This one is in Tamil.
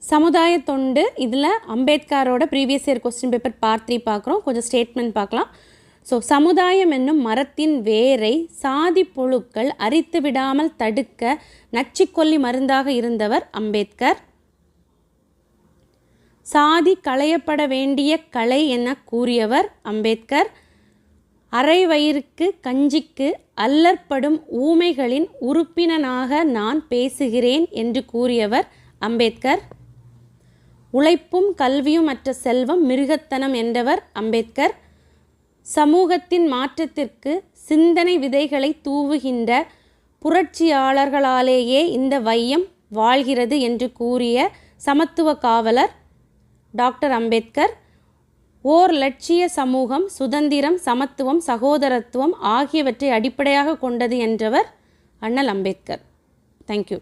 சமுதாய தொண்டு இதில் அம்பேத்கரோட previous year question paper part 3 பார்க்குறோம். கொஞ்சம் ஸ்டேட்மெண்ட் பார்க்கலாம். ஸோ சமுதாயம் என்னும் மரத்தின் வேரை சாதி புழுக்கள் அரித்து விடாமல் தடுக்க நச்சுக்கொல்லி மருந்தாக இருந்தவர் அம்பேத்கர். சாதி களையப்பட வேண்டிய கலை என கூறியவர் அம்பேத்கர். அரை வயிறுக்கு கஞ்சிக்கு அல்லற்படும் ஊமைகளின் உறுப்பினனாக நான் பேசுகிறேன் என்று கூறியவர் அம்பேத்கர். உழைப்பும் கல்வியும் அற்ற செல்வம் மிருகத்தனம் என்றவர் அம்பேத்கர். சமூகத்தின் மாற்றத்திற்கு சிந்தனை விதைகளை தூவுகின்ற புரட்சியாளர்களாலேயே இந்த வையம் வாழ்கிறது என்று கூறிய சமத்துவ காவலர் டாக்டர் அம்பேத்கர். ஓர் லட்சிய சமூகம் சுதந்திரம், சமத்துவம், சகோதரத்துவம் ஆகியவற்றை அடிப்படையாக கொண்டது என்றவர் அண்ணல் அம்பேத்கர். தேங்க்யூ.